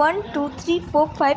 1 2 3 4 5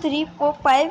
3 4 5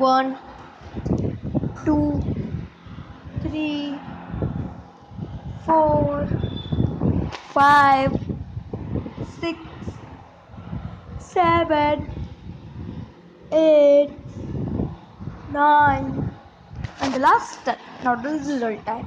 1 2 3 4 5 6 7 8 9 and the last 10. Now the result time.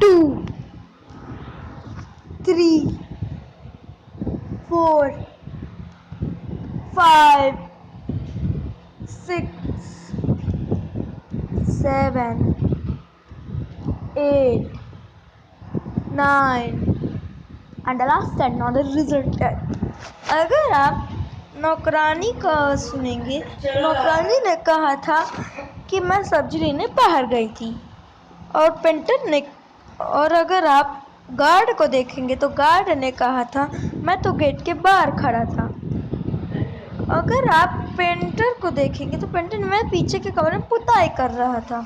2 3 4 5 6 7 8 9 and the last 10. Now the result 10. اگر آپ نوکرانی کا سنیں گے، نوکرانی نے کہا تھا کہ میں سبزی لینے باہر گئی تھی، اور پینٹر نے، اور اگر آپ گارڈ کو دیکھیں گے تو گارڈ نے کہا تھا میں تو گیٹ کے باہر کھڑا تھا۔ اگر آپ پینٹر کو دیکھیں گے تو پینٹر میں پیچھے کے کمرے میں پتائی کر رہا تھا۔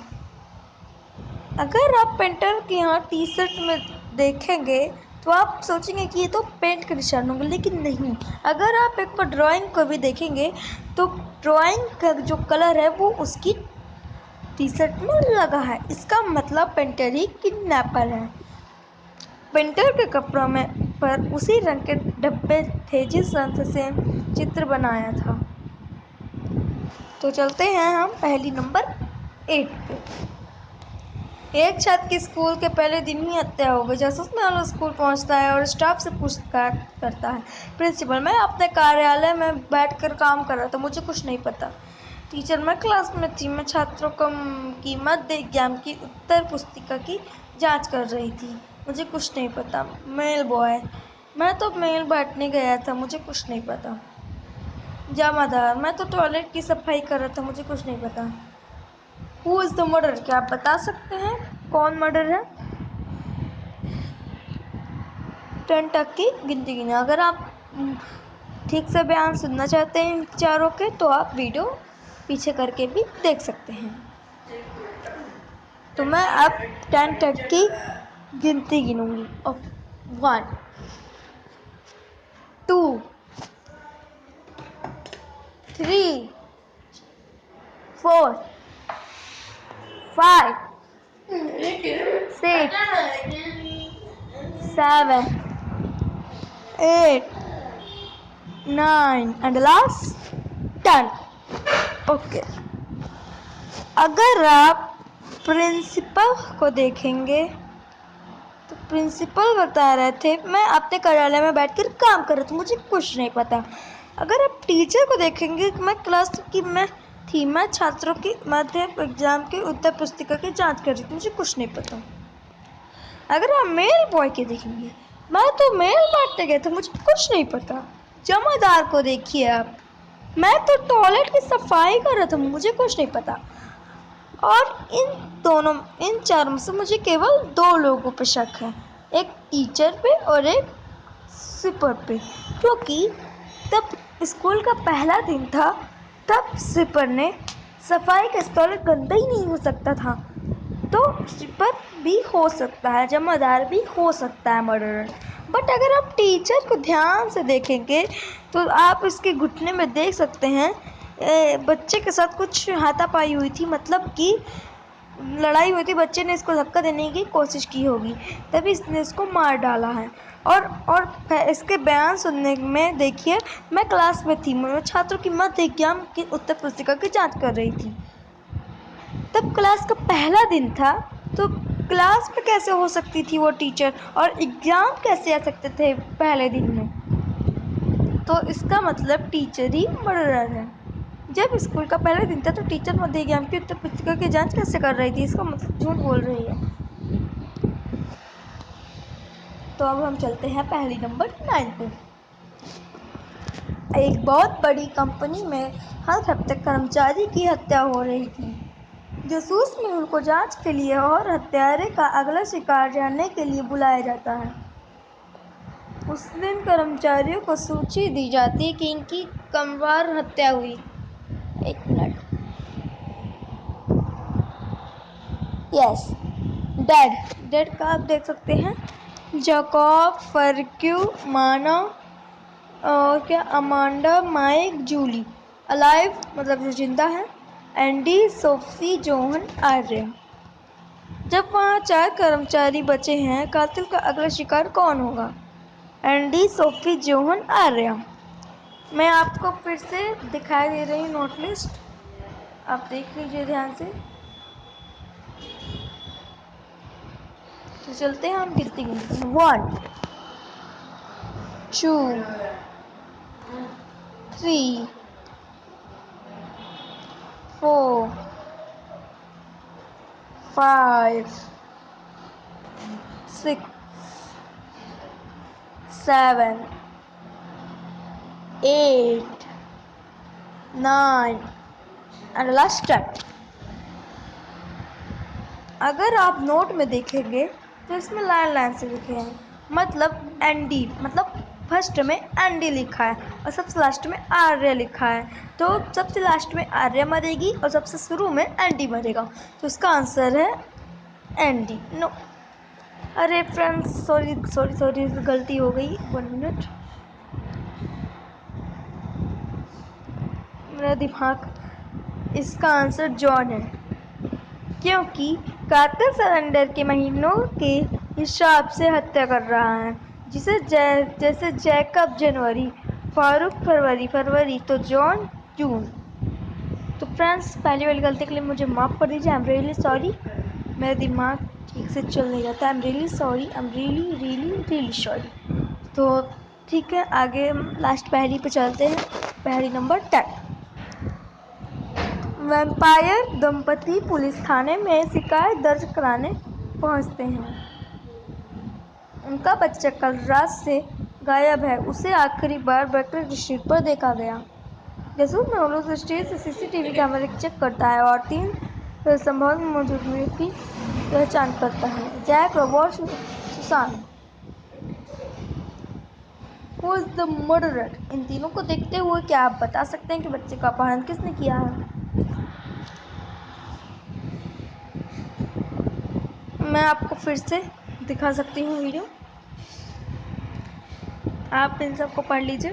اگر آپ پینٹر کے یہاں ٹی شرٹ میں دیکھیں گے تو آپ سوچیں گے کہ یہ تو پینٹ کا نشان ہوگا، لیکن نہیں۔ اگر آپ ایک بار ڈرائنگ کو بھی دیکھیں گے تو ڈرائنگ کا جو کلر ہے وہ اس کی ٹی شرٹ میں لگا ہے، اس کا مطلب پینٹر ہی کڈنیپر ہے۔ پینٹر کے کپڑوں میں پر اسی رنگ کے دھبے تھے جس رنگ سے چتر بنایا تھا۔ تو چلتے ہیں ہم پہلی نمبر 8 پہ۔ ایک چھاتر کی اسکول کے پہلے دن ہی ہتیا ہو گئی۔ جاسوس میں اسکول پہنچتا ہے اور اسٹاف سے پوچھ تاچھ کرتا ہے۔ پرنسپل: میں اپنے کاریالے میں بیٹھ کر کام کر رہا تھا، مجھے کچھ نہیں پتا۔ ٹیچر: میں کلاس میں تھی، میں چھاتروں کی مدھیہ ایگزام کی اتر پستکا کی جانچ کر رہی تھی، مجھے کچھ نہیں پتا۔ میل بوائے: میں تو میل بانٹنے گیا تھا، مجھے کچھ نہیں پتا۔ جمعدار: میں تو ٹوائلٹ کی صفائی کر رہا تھا، مجھے کچھ نہیں پتا۔ ہو از دا مرڈر؟ کیا آپ بتا سکتے ہیں کون مرڈر ہے؟ 10 تک کی گنتی گنیں۔ اگر آپ ٹھیک سے بیان سننا چاہتے ہیں ان چاروں کے تو آپ ویڈیو پیچھے کر کے بھی دیکھ سکتے ہیں۔ تو میں اب 10 تک کی گنتی گنوں گی۔ 1 2 3 4 5 6 7 8 9 and the last 10۔ اوکے۔ اگر آپ پرنسپل کو دیکھیں گے تو پرنسپل بتا رہے تھے میں اپنے کاریالے میں بیٹھ کر کام کر رہا تھا، مجھے کچھ نہیں پتا۔ اگر آپ ٹیچر کو دیکھیں گے میں کلاس کی میں تھی، میں چھاتروں کی مدھیہ ایگزام کی اتر پستکا کی جانچ کر رہی تھی، مجھے کچھ نہیں پتا۔ اگر آپ میل بوائے کے دیکھیں گے میں تو میل بانٹنے گیا تھا، مجھے کچھ نہیں پتا۔ جمعدار کو دیکھیے آپ، میں تو ٹوائلٹ کی صفائی کر رہا تھا، مجھے کچھ نہیں پتا۔ اور ان چاروں میں سے مجھے کیول 2 لوگوں پہ شک ہے، ایک ٹیچر پہ اور ایک سپر پہ، کیونکہ تب اسکول کا پہلا دن تھا، تب سپر نے صفائی کا ٹوائلٹ گندا ہی نہیں ہو سکتا تھا، تو سپر بھی ہو سکتا ہے، جمعدار بھی ہو سکتا ہے مرڈرر۔ بٹ اگر آپ ٹیچر کو دھیان سے دیکھیں گے تو آپ اس کے گھٹنے میں دیکھ سکتے ہیں بچے کے ساتھ کچھ ہاتھا پائی ہوئی تھی، مطلب کہ لڑائی ہوئی تھی، بچے نے اس کو دھکا دینے کی کوشش کی ہوگی، تبھی اس نے اس کو مار ڈالا ہے۔ اور اس کے بیان سننے میں دیکھیے میں کلاس میں تھی، میں چھاتروں کی مدھیہ ایگزام کی اتر پستکا کی جانچ کر رہی تھی، تب کلاس کا پہلا دن تھا، تو کلاس میں کیسے ہو سکتی تھی وہ ٹیچر، اور ایگزام کیسے آ سکتے تھے پہلے دن میں؟ تو اس کا مطلب ٹیچر ہی مرڈرر ہے۔ جب اسکول کا پہلا دن تھا تو ٹیچر مدھیہ ایگزام کی اتر پستکا کی جانچ کیسے کر رہی تھی؟ اس کا مطلب جھوٹ بول رہی ہے۔ تو اب ہم چلتے ہیں پہلی نمبر 9 پہ۔ ایک بہت بڑی کمپنی میں ہر ہفتے کرمچاری کی ہتیا ہو رہی تھی۔ جاسوس میہول کو جانچ کے لیے اور ہتھیارے کا اگلا شکار جاننے کے لیے بلایا جاتا ہے۔ اس دن کرمچاریوں کو سوچی دی جاتی ہے کہ ان کی کموار ہتیا ہوئی۔ 1 منٹ۔ یس، ڈیڈ کا آپ دیکھ سکتے ہیں، جاکوب، فرکیو، مانا اور کیا امانڈا، مائک، جولی۔ الائیو مطلب جو زندہ ہے، اینڈی، سوفی، جوہن، آریہ۔ جب وہاں 4 کرمچاری بچے ہیں، قاتل کا اگلا شکار کون ہوگا؟ اینڈی، سوفی، جوہن، آریہ۔ میں آپ کو پھر سے دکھائی دے رہی ہوں نوٹ لسٹ، آپ دیکھ لیجیے دھیان سے۔ تو چلتے ہیں ہم گنتی 1 2 3 4 5 6 7 8, 9 and last 10. اگر آپ نوٹ میں دیکھیں گے تو اس میں لائن لائن سے لکھے ہیں، مطلب این ڈی، مطلب فرسٹ میں این ڈی لکھا ہے اور سب سے لاسٹ میں آریہ لکھا ہے، تو سب سے لاسٹ میں آریہ مرے گی اور سب سے شروع میں این ڈی مرے گا، تو اس کا آنسر ہے این ڈی. نو، ارے فرینڈس سوری غلطی ہو گئی. 1 منٹ، میرا دماغ. اس کا آنسر جان ہے، کیونکہ قاتل سلنڈر کے مہینوں کے حساب سے ہتیا کر رہا ہے، جیسے جیکب جنوری، فاروق فروری تو جان جون. تو فرینڈس پہلی والی غلطی کے لیے مجھے معاف کر دیجیے. آئی ایم ریئلی سوری، میرا دماغ ٹھیک سے چل نہیں جاتا. آئی ایم ریئلی سوری. تو ٹھیک ہے، آگے ہم لاسٹ پہلی پہ چلتے ہیں. پہلی نمبر 10. ویمپائر دمپتی پولیس تھانے میں شکایت درج کرانے پہنچتے ہیں. ان کا بچہ کل رات سے غائب ہے، اسے آخری بار بیکر اسٹریٹ پر دیکھا گیا. جاسوس محلوس اسٹیٹ سے سی سی ٹی وی کیمرے چیک کرتا ہے اور 3 سنبھل مجرموں کی پہچان کرتا ہے: جیک، رابرٹ، سوسان. ہو از دا مرڈرر؟ ان تینوں کو دیکھتے ہوئے کیا آپ بتا سکتے ہیں کہ بچے کا اپہرن کس نے کیا ہے؟ میں آپ کو پھر سے دکھا سکتی ہوں ویڈیو، آپ ان سب کو پڑھ لیجیے.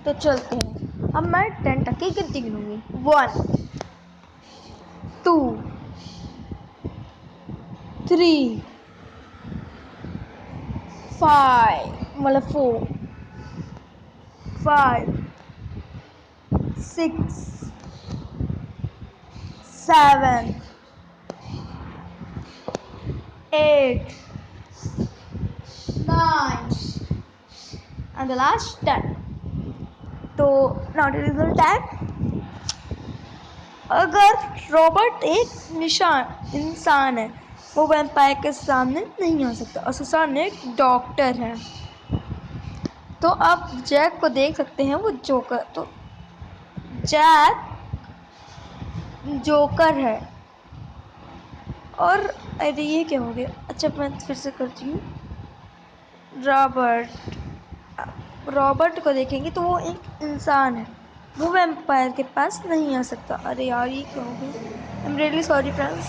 تو چلتے ہیں، اب میں 10 تک کی گنتی گنوں گی. 1 2 3 5 مطلب 4 5 6 7 8 9 and the last 10. تو ناٹ ریزلٹ 10. اگر رابرٹ ایک انسان ہے، وہ ویمپائر کے سامنے نہیں آ سکتا، اور سوسان ایک ڈاکٹر ہے، تو آپ جیک کو دیکھ سکتے ہیں، وہ جوکر. تو جیک جوکر ہے. اور ارے یہ کیا ہو گیا؟ اچھا میں پھر سے کرتی ہوں. رابرٹ کو دیکھیں گے تو وہ ایک انسان ہے، وہ ویمپائر کے پاس نہیں آ سکتا. ارے یار یہ کیا ہو گیا؟ آئی ایم ریئلی سوری فرینڈس.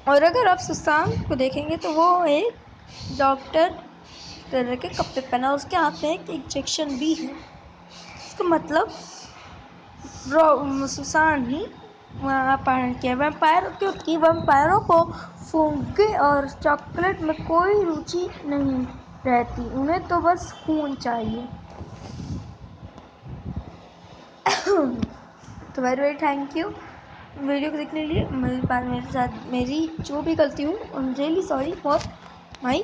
اور اگر آپ سوسان کو دیکھیں گے تو وہ ایک ڈاکٹر طرح کے کپڑے پہنا، اس کے ہاتھ میں ایک انجیکشن بھی ہے. اس کا مطلب سوسان ہی اپہرن کیا ویمپائر، کیونکہ ویمپائروں کو پھونگے اور چاکلیٹ میں کوئی روچی نہیں رہتی، انہیں تو بس خون چاہیے. تو ویری تھینک یو ویڈیو کو دیکھنے کے لیے. میرے ساتھ میری جو بھی غلطی ہو، I am really sorry for my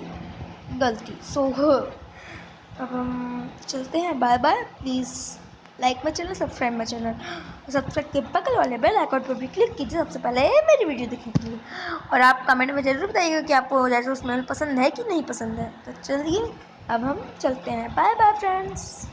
غلطی. سو اب ہم چلتے ہیں. Bye bye. Please like my channel, subscribe my channel, subscribe کے بغل والے بیل آئیکن پر بھی کلک کیجیے سب سے پہلے میری ویڈیو دیکھنے کے لیے. اور آپ کمنٹ میں ضرور بتائیے گا کہ آپ کو جاسوس محل پسند ہے کہ نہیں پسند ہے. تو چلیے اب ہم چلتے ہیں. Bye bye friends.